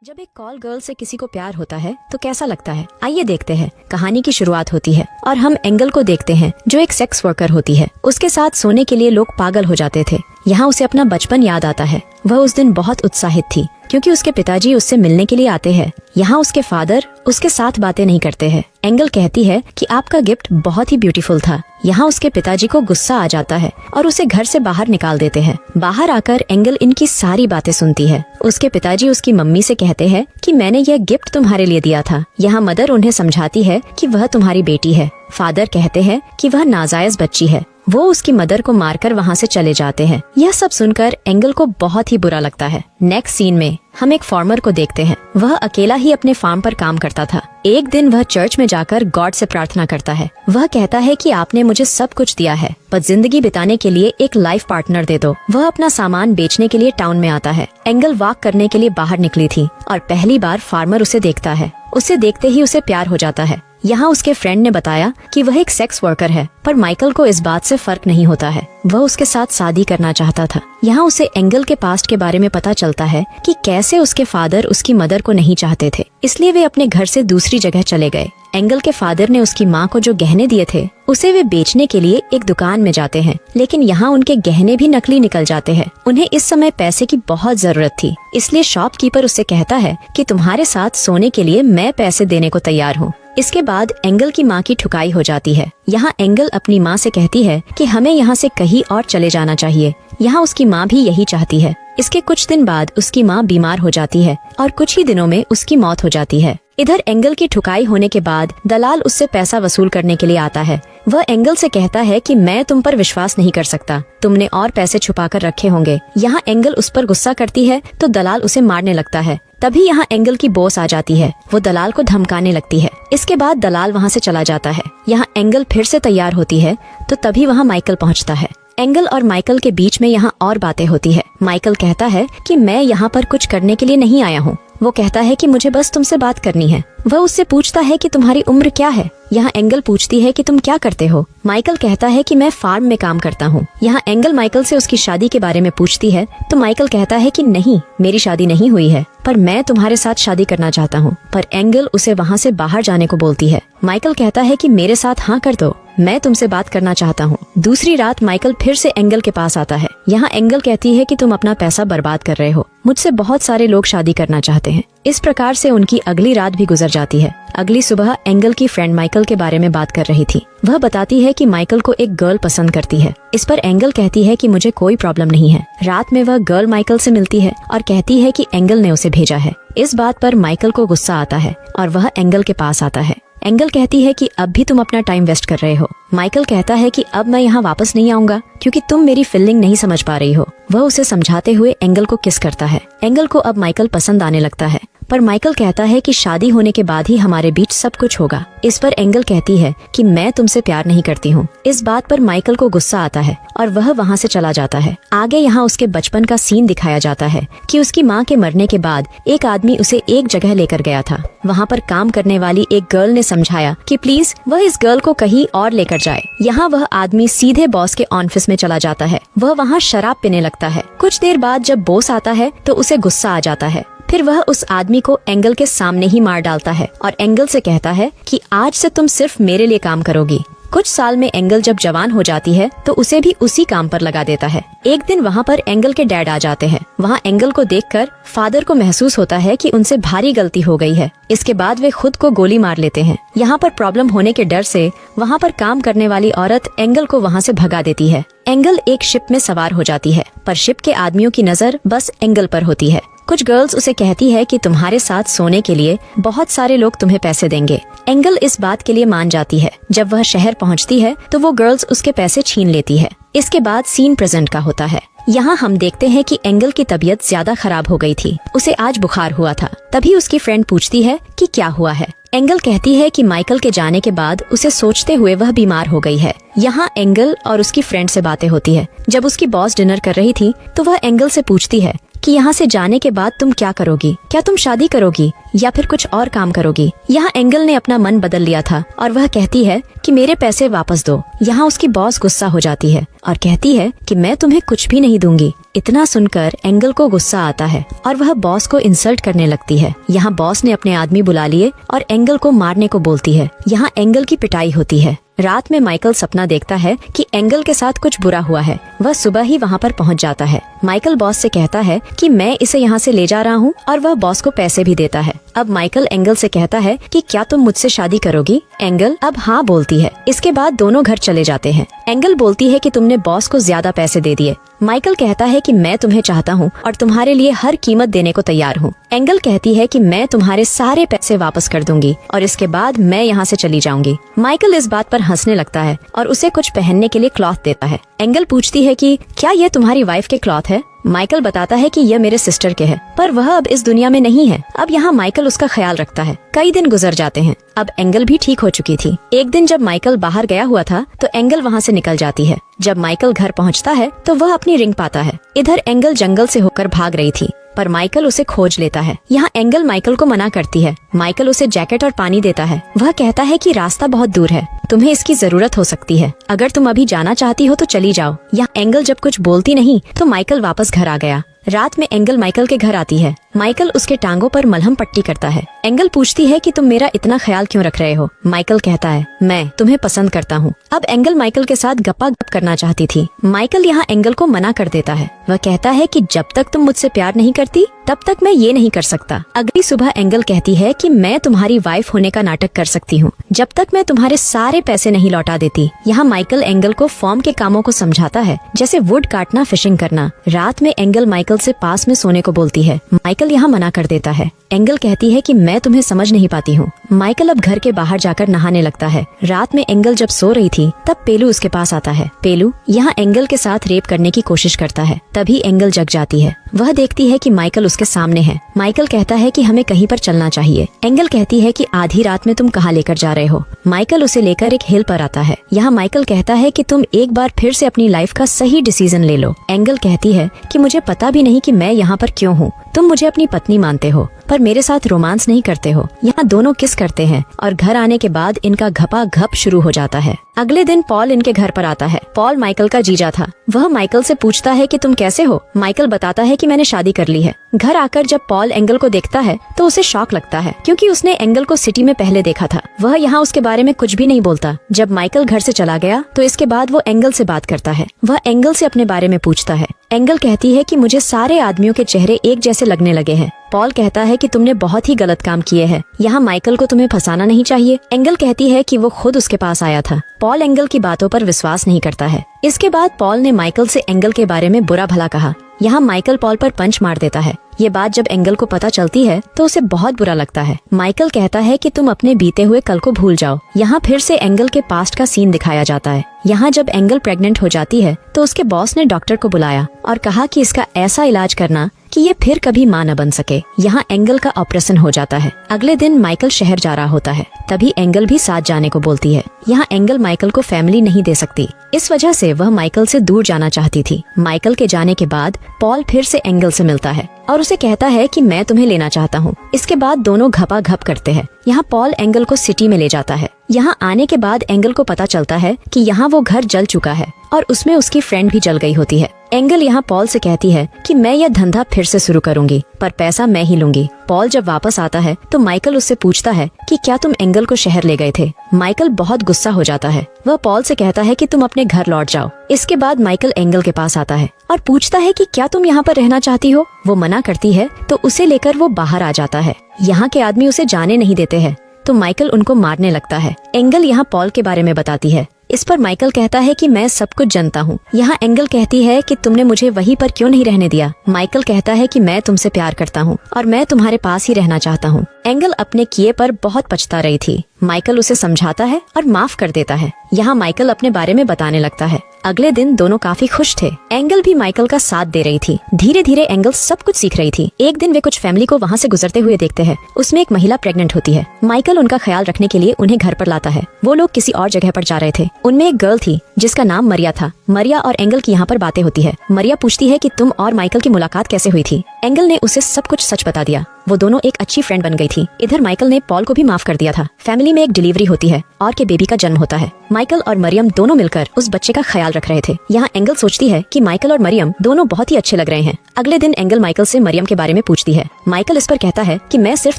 जब एक call girl से किसी को प्यार होता है तो कैसा लगता है, आइए देखते हैं। कहानी की शुरुआत होती है और हम एंगल को देखते हैं जो एक सेक्स वर्कर होती है। उसके साथ सोने के लिए लोग पागल हो जाते थे। यहाँ उसे अपना बचपन याद आता है। वह उस दिन बहुत उत्साहित थी क्योंकि उसके पिताजी उससे मिलने के लिए आते हैं। यहाँ उसके फादर उसके साथ बातें नहीं करते हैं। एंगल कहती है कि आपका गिफ्ट बहुत ही ब्यूटीफुल था। यहाँ उसके पिताजी को गुस्सा आ जाता है और उसे घर से बाहर निकाल देते हैं। बाहर आकर एंगल इनकी सारी बातें सुनती है। उसके पिताजी उसकी मम्मी से कहते हैं कि मैंने यह गिफ्ट तुम्हारे लिए दिया था। यहाँ मदर उन्हें समझाती है कि वह तुम्हारी बेटी है। फादर कहते हैं कि वह नाजायज बच्ची है। वो उसकी मदर को मारकर वहाँ से चले जाते हैं। यह सब सुनकर एंगल को बहुत ही बुरा लगता है। नेक्स्ट सीन में हम एक फार्मर को देखते हैं। वह अकेला ही अपने फार्म पर काम करता था। एक दिन वह चर्च में जाकर गॉड से प्रार्थना करता है। वह कहता है कि आपने मुझे सब कुछ दिया है, पर जिंदगी बिताने के लिए एक लाइफ पार्टनर दे दो। वह अपना सामान बेचने के लिए टाउन में आता है। एंगल वॉक करने के लिए बाहर निकली थी और पहली बार फार्मर उसे देखता है। उसे देखते ही उसे प्यार हो जाता है। यहाँ उसके फ्रेंड ने बताया कि वह एक सेक्स वर्कर है, पर माइकल को इस बात से फर्क नहीं होता है। वह उसके साथ शादी करना चाहता था। यहाँ उसे एंगल के पास्ट के बारे में पता चलता है कि कैसे उसके फादर उसकी मदर को नहीं चाहते थे, इसलिए वे अपने घर से दूसरी जगह चले गए। एंगल के फादर ने उसकी माँ को जो गहने दिए थे उसे वे बेचने के लिए एक दुकान में जाते हैं, लेकिन यहाँ उनके गहने भी नकली निकल जाते हैं। उन्हें इस समय पैसे की बहुत जरूरत थी, इसलिए शॉपकीपर उससे कहता है कि तुम्हारे साथ सोने के लिए मैं पैसे देने को तैयार हूँ। इसके बाद एंगल की माँ की ठुकाई हो जाती है। यहाँ एंगल अपनी माँ से कहती है कि हमें यहाँ से कहीं और चले जाना चाहिए। यहाँ उसकी माँ भी यही चाहती है। इसके कुछ दिन बाद उसकी माँ बीमार हो जाती है और कुछ ही दिनों में उसकी मौत हो जाती है। इधर एंगल की ठुकाई होने के बाद दलाल उससे पैसा वसूल करने के लिए आता है। वह एंगल से कहता है कि मैं तुम पर विश्वास नहीं कर सकता, तुमने और पैसे छुपा कर रखे होंगे। यहाँ एंगल उस पर गुस्सा करती है तो दलाल उसे मारने लगता है। तभी यहाँ एंगल की बॉस आ जाती है। वो दलाल को धमकाने लगती है। इसके बाद दलाल वहाँ से चला जाता है। यहाँ एंगल फिर से तैयार होती है तो तभी वहाँ माइकल पहुँचता है। एंगल और माइकल के बीच में यहाँ और बातें होती है। माइकल कहता है कि मैं यहाँ पर कुछ करने के लिए नहीं आया हूँ। वो कहता है कि मुझे बस तुमसे बात करनी है। वह उससे पूछता है कि तुम्हारी उम्र क्या है। यहाँ एंगल पूछती है कि तुम क्या करते हो। माइकल कहता है कि मैं फार्म में काम करता हूँ। यहाँ एंगल माइकल से उसकी शादी के बारे में पूछती है तो माइकल कहता है कि नहीं, मेरी शादी नहीं हुई है, पर मैं तुम्हारे साथ शादी करना चाहता हूँ। पर एंगल उसे वहाँ से बाहर जाने को बोलती है। माइकल कहता है कि मेरे साथ हाँ कर दो, मैं तुमसे बात करना चाहता हूँ। दूसरी रात माइकल फिर से एंगल के पास आता है। यहाँ एंगल कहती है कि तुम अपना पैसा बर्बाद कर रहे हो, मुझसे बहुत सारे लोग शादी करना चाहते हैं। इस प्रकार से उनकी अगली रात भी गुजर जाती है। अगली सुबह एंगल की फ्रेंड माइकल के बारे में बात कर रही थी। वह बताती है कि माइकल को एक गर्ल पसंद करती है। इस पर एंगल कहती है कि मुझे कोई प्रॉब्लम नहीं है। रात में वह गर्ल माइकल से मिलती है और कहती है कि एंगल ने उसे भेजा है। इस बात पर माइकल को गुस्सा आता है और वह एंगल के पास आता है। एंगल कहती है कि अब भी तुम अपना टाइम वेस्ट कर रहे हो। माइकल कहता है कि अब मैं यहाँ वापस नहीं आऊंगा क्योंकि तुम मेरी फीलिंग नहीं समझ पा रही हो। वह उसे समझाते हुए एंगल को किस करता है। एंगल को अब माइकल पसंद आने लगता है, पर माइकल कहता है कि शादी होने के बाद ही हमारे बीच सब कुछ होगा। इस पर एंगल कहती है कि मैं तुमसे प्यार नहीं करती हूँ। इस बात पर माइकल को गुस्सा आता है और वह वहाँ से चला जाता है। आगे यहाँ उसके बचपन का सीन दिखाया जाता है कि उसकी माँ के मरने के बाद एक आदमी उसे एक जगह लेकर गया था। वहाँ पर काम करने वाली एक गर्ल ने समझाया कि प्लीज वह इस गर्ल को कहीं और लेकर जाए। यहाँ वह आदमी सीधे बॉस के ऑफिस में चला जाता है। वह वहाँ शराब पीने लगता है। कुछ देर बाद जब बॉस आता है तो उसे गुस्सा आ जाता है। फिर वह उस आदमी को एंगल के सामने ही मार डालता है और एंगल से कहता है कि आज से तुम सिर्फ मेरे लिए काम करोगी। कुछ साल में एंगल जब जवान हो जाती है तो उसे भी उसी काम पर लगा देता है। एक दिन वहाँ पर एंगल के डैड आ जाते हैं। वहाँ एंगल को देखकर फादर को महसूस होता है कि उनसे भारी गलती हो गई है। इसके बाद वे खुद को गोली मार लेते हैं। यहाँ पर प्रॉब्लम होने के डर से वहाँ पर काम करने वाली औरत एंगल को वहाँ से भगा देती है। एंगल एक शिप में सवार हो जाती है, पर शिप के आदमियों की नजर बस एंगल पर होती है। कुछ गर्ल्स उसे कहती है कि तुम्हारे साथ सोने के लिए बहुत सारे लोग तुम्हें पैसे देंगे। एंगल इस बात के लिए मान जाती है। जब वह शहर पहुंचती है तो वो गर्ल्स उसके पैसे छीन लेती है। इसके बाद सीन प्रेजेंट का होता है। यहाँ हम देखते हैं कि एंगल की तबीयत ज्यादा खराब हो गई थी। उसे आज बुखार हुआ था। तभी उसकी फ्रेंड पूछती है कि क्या हुआ है। एंगल कहती है कि माइकल के जाने के बाद उसे सोचते हुए वह बीमार हो गई है। यहाँ एंगल और उसकी फ्रेंड से बातें होती है। जब उसकी बॉस डिनर कर रही थी तो वह एंगल से पूछती है कि यहाँ से जाने के बाद तुम क्या करोगी, क्या तुम शादी करोगी या फिर कुछ और काम करोगी। यहाँ एंगल ने अपना मन बदल लिया था और वह कहती है कि मेरे पैसे वापस दो। यहाँ उसकी बॉस गुस्सा हो जाती है और कहती है कि मैं तुम्हें कुछ भी नहीं दूंगी। इतना सुनकर एंगल को गुस्सा आता है और वह बॉस को इंसल्ट करने लगती है। यहाँ बॉस ने अपने आदमी बुला लिए और एंगल को मारने को बोलती है। यहाँ एंगल की पिटाई होती है। रात में माइकल सपना देखता है कि एंगल के साथ कुछ बुरा हुआ है। वह सुबह ही वहाँ पर पहुँच जाता है। माइकल बॉस से कहता है कि मैं इसे यहाँ से ले जा रहा हूँ और वह बॉस को पैसे भी देता है। अब माइकल एंगल से कहता है कि क्या तुम मुझसे शादी करोगी? एंगल अब हाँ बोलती है। इसके बाद दोनों घर चले जाते हैं। एंगल बोलती है कि तुमने बॉस को ज्यादा पैसे दे दिए। माइकल कहता है कि मैं तुम्हें चाहता हूँ और तुम्हारे लिए हर कीमत देने को तैयार हूँ। एंगल कहती है कि मैं तुम्हारे सारे पैसे वापस कर दूंगी और इसके बाद मैं यहाँ से चली जाऊंगी। माइकल इस बात पर हंसने लगता है और उसे कुछ पहनने के लिए क्लॉथ देता है। एंगल पूछती है कि क्या यह तुम्हारी वाइफ के क्लॉथ है? माइकल बताता है कि यह मेरे सिस्टर के है, पर वह अब इस दुनिया में नहीं है। अब यहाँ माइकल उसका ख्याल रखता है। कई दिन गुजर जाते हैं। अब एंगल भी ठीक हो चुकी थी। एक दिन जब माइकल बाहर गया हुआ था तो एंगल वहाँ से निकल जाती है। जब माइकल घर पहुँचता है तो वह अपनी रिंग पाता है। इधर एंगल जंगल से होकर भाग रही थी पर माइकल उसे खोज लेता है। यहाँ एंगल माइकल को मना करती है। माइकल उसे जैकेट और पानी देता है। वह कहता है कि रास्ता बहुत दूर है, तुम्हें इसकी जरूरत हो सकती है। अगर तुम अभी जाना चाहती हो तो चली जाओ। यहाँ एंगल जब कुछ बोलती नहीं तो माइकल वापस घर आ गया। रात में एंगल माइकल के घर आती है। माइकल उसके टांगों पर मलहम पट्टी करता है। एंगल पूछती है कि तुम मेरा इतना ख्याल क्यों रख रहे हो? माइकल कहता है मैं तुम्हें पसंद करता हूँ। अब एंगल माइकल के साथ गप्पा गप करना चाहती थी। माइकल यहाँ एंगल को मना कर देता है। वह कहता है कि जब तक तुम मुझसे प्यार नहीं करती तब तक मैं ये नहीं कर सकता। अगली सुबह एंगल कहती है कि मैं तुम्हारी वाइफ होने का नाटक कर सकती हूँ जब तक मैं तुम्हारे सारे पैसे नहीं लौटा देती। यहाँ माइकल एंगल को फॉर्म के कामों को समझाता है, जैसे वुड काटना, फिशिंग करना। रात में एंगल माइकल से पास में सोने को बोलती है। माइकल यहाँ मना कर देता है। एंगल कहती है कि मैं तुम्हें समझ नहीं पाती हूँ। माइकल अब घर के बाहर जाकर नहाने लगता है। रात में एंगल जब सो रही थी तब पेलू उसके पास आता है। पेलू यहाँ एंगल के साथ रेप करने की कोशिश करता है। तभी एंगल जग जाती है। वह देखती है कि माइकल उसके सामने है। माइकल कहता है कि हमें कहीं पर चलना चाहिए। एंगल कहती है कि आधी रात में तुम कहाँ लेकर जा रहे हो? माइकल उसे लेकर एक हिल पर आता है। यहाँ माइकल कहता है कि तुम एक बार फिर से अपनी लाइफ का सही डिसीजन ले लो। एंगल कहती है कि मुझे पता भी नहीं कि मैं यहाँ पर क्यों हूँ। तुम मुझे अपनी पत्नी मानते हो पर मेरे साथ रोमांस नहीं करते हो। यहाँ दोनों किस करते हैं और घर आने के बाद इनका घपा घप शुरू हो जाता है। अगले दिन पॉल इनके घर पर आता है। पॉल माइकल का जीजा था। वह माइकल से पूछता है कि तुम कैसे हो? माइकल बताता है कि मैंने शादी कर ली है। घर आकर जब पॉल एंगल को देखता है तो उसे शॉक लगता है क्योंकि उसने एंगल को सिटी में पहले देखा था। वह यहाँ उसके बारे में कुछ भी नहीं बोलता। जब माइकल घर से चला गया तो इसके बाद वो एंगल से बात करता है। वह एंगल से अपने बारे में पूछता है। एंगल कहती है कि मुझे सारे आदमियों के चेहरे एक जैसे लगने लगे हैं। पॉल कहता है कि तुमने बहुत ही गलत काम किए हैं। यहाँ माइकल को तुम्हें फंसाना नहीं चाहिए। एंगल कहती है कि वो खुद उसके पास आया था। पॉल एंगल की बातों पर विश्वास नहीं करता है। इसके बाद पॉल ने माइकल से एंगल के बारे में बुरा भला कहा। यहाँ माइकल पॉल पर पंच मार देता है। ये बात जब एंगल को पता चलती है तो उसे बहुत बुरा लगता है। माइकल कहता है कि तुम अपने बीते हुए कल को भूल जाओ। यहाँ फिर से एंगल के पास्ट का सीन दिखाया जाता है। यहाँ जब एंगल प्रेग्नेंट हो जाती है तो उसके बॉस ने डॉक्टर को बुलाया और कहा कि इसका ऐसा इलाज करना कि ये फिर कभी मां न बन सके। यहाँ एंगल का ऑपरेशन हो जाता है। अगले दिन माइकल शहर जा रहा होता है। तभी एंगल भी साथ जाने को बोलती है। यहाँ एंगल माइकल को फैमिली नहीं दे सकती। इस वजह से वह माइकल से दूर जाना चाहती थी। माइकल के जाने के बाद पॉल फिर से एंगल से मिलता है और उसे कहता है कि मैं तुम्हें लेना चाहता हूँ। इसके बाद दोनों घपा घप करते हैं। यहाँ पॉल एंगल को सिटी में ले जाता है। यहाँ आने के बाद एंगल को पता चलता है कि यहाँ वो घर जल चुका है और उसमें उसकी फ्रेंड भी जल गई होती है। एंगल यहाँ पॉल से कहती है कि मैं यह धंधा फिर से शुरू करूंगी पर पैसा मैं ही लूंगी। पॉल जब वापस आता है तो माइकल उससे पूछता है कि क्या तुम एंगल को शहर ले गए थे? माइकल बहुत गुस्सा हो जाता है। वह पॉल से कहता है कि तुम अपने घर लौट जाओ। इसके बाद माइकल एंगल के पास आता है और पूछता है कि क्या तुम यहाँ पर रहना चाहती हो? वो मना करती है तो उसे लेकर वो बाहर आ जाता है। यहाँ के आदमी उसे जाने नहीं देते हैं तो माइकल उनको मारने लगता है। एंगल यहाँ पॉल के बारे में बताती है। इस पर माइकल कहता है कि मैं सब कुछ जानता हूँ। यहाँ एंगल कहती है कि तुमने मुझे वहीं पर क्यों नहीं रहने दिया? माइकल कहता है कि मैं तुमसे प्यार करता हूँ और मैं तुम्हारे पास ही रहना चाहता हूँ। एंगल अपने किए पर बहुत पछता रही थी। माइकल उसे समझाता है और माफ कर देता है। यहाँ माइकल अपने बारे में बताने लगता है। अगले दिन दोनों काफी खुश थे। एंगल भी माइकल का साथ दे रही थी। धीरे धीरे एंगल सब कुछ सीख रही थी। एक दिन वे कुछ फैमिली को वहाँ से गुजरते हुए देखते हैं। उसमें एक महिला प्रेग्नेंट होती है। माइकल उनका ख्याल रखने के लिए उन्हें घर पर लाता है। वो लोग किसी और जगह पर जा रहे थे। उनमें एक गर्ल थी जिसका नाम मरिया था। मरिया और एंगल की यहाँ पर बातें होती है। मरिया पूछती है कि तुम और माइकल की मुलाकात कैसे हुई थी। एंगल ने उसे सब कुछ सच बता दिया। वो दोनों एक अच्छी फ्रेंड बन गई थी। इधर माइकल ने पॉल को भी माफ कर दिया था। फैमिली में एक डिलीवरी होती है और के बेबी का जन्म होता है। माइकल और मरियम दोनों मिलकर उस बच्चे का ख्याल रख रहे थे। यहाँ एंगल सोचती है कि माइकल और मरियम दोनों बहुत ही अच्छे लग रहे हैं। अगले दिन एंगल माइकल से मरियम के बारे में पूछती है। माइकल इस पर कहता है कि मैं सिर्फ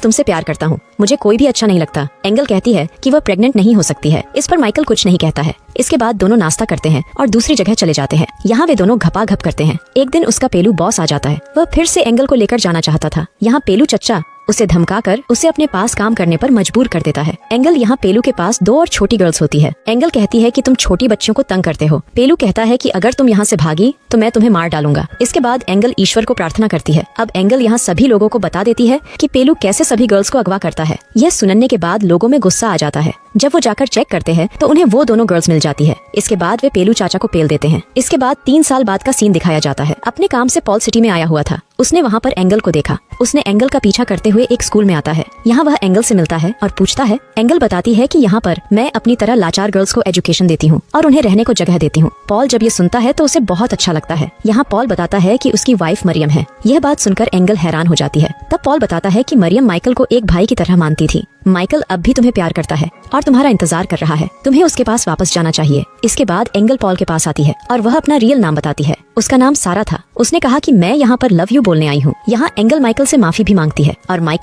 तुमसे प्यार करता हूँ, मुझे कोई भी अच्छा नहीं लगता। एंगल कहती है कि वह प्रेग्नेंट नहीं हो सकती है। इस पर माइकल कुछ नहीं कहता है। इसके बाद दोनों नाश्ता करते हैं और दूसरी जगह चले जाते हैं। यहाँ वे दोनों घपाघप करते हैं। एक दिन उसका पेलू बॉस आ जाता है। वह फिर से एंगल को लेकर जाना चाहता था। यहाँ पेलू चच्चा उसे धमकाकर उसे अपने पास काम करने पर मजबूर कर देता है। एंगल यहाँ पेलू के पास 2 और छोटी गर्ल्स होती है। एंगल कहती है कि तुम छोटी बच्चियों को तंग करते हो। पेलू कहता है कि अगर तुम यहाँ से भागी तो मैं तुम्हें मार डालूंगा। इसके बाद एंगल ईश्वर को प्रार्थना करती है। अब एंगल यहाँ सभी लोगों को बता देती है कि पेलू कैसे सभी गर्ल्स को अगवा करता है। यह सुनने के बाद लोगों में गुस्सा आ जाता है। जब वो जाकर चेक करते हैं तो उन्हें वो दोनों गर्ल्स मिल जाती है। इसके बाद वे पेलू चाचा को पेल देते हैं। इसके बाद 3 साल बाद का सीन दिखाया जाता है। अपने काम से पॉल सिटी में आया हुआ था। उसने वहाँ पर एंगल को देखा। उसने एंगल का पीछा करते हुए एक स्कूल में आता है। यहाँ वह एंगल से मिलता है और पूछता है। एंगल बताती है कि यहाँ पर मैं अपनी तरह लाचार गर्ल्स को एजुकेशन देती हूँ और उन्हें रहने को जगह देती हूँ। पॉल जब ये सुनता है तो उसे बहुत अच्छा लगता है। यहाँ पॉल बताता है कि उसकी वाइफ मरियम है। यह बात सुनकर एंगल हैरान हो जाती है। तब पॉल बताता है कि मरियम माइकल को एक भाई की तरह मानती थी। माइकल अब भी तुम्हें प्यार करता है और तुम्हारा इंतजार कर रहा है। तुम्हें उसके पास वापस जाना चाहिए। इसके बाद एंगल पॉल के पास आती है और वह अपना रियल नाम बताती है। उसका नाम सारा था। उसने कहा कि मैं यहाँ पर लव यू बोलने आई हूँ। यहाँ एंगल माइकल से माफी भी मांगती है और माइकल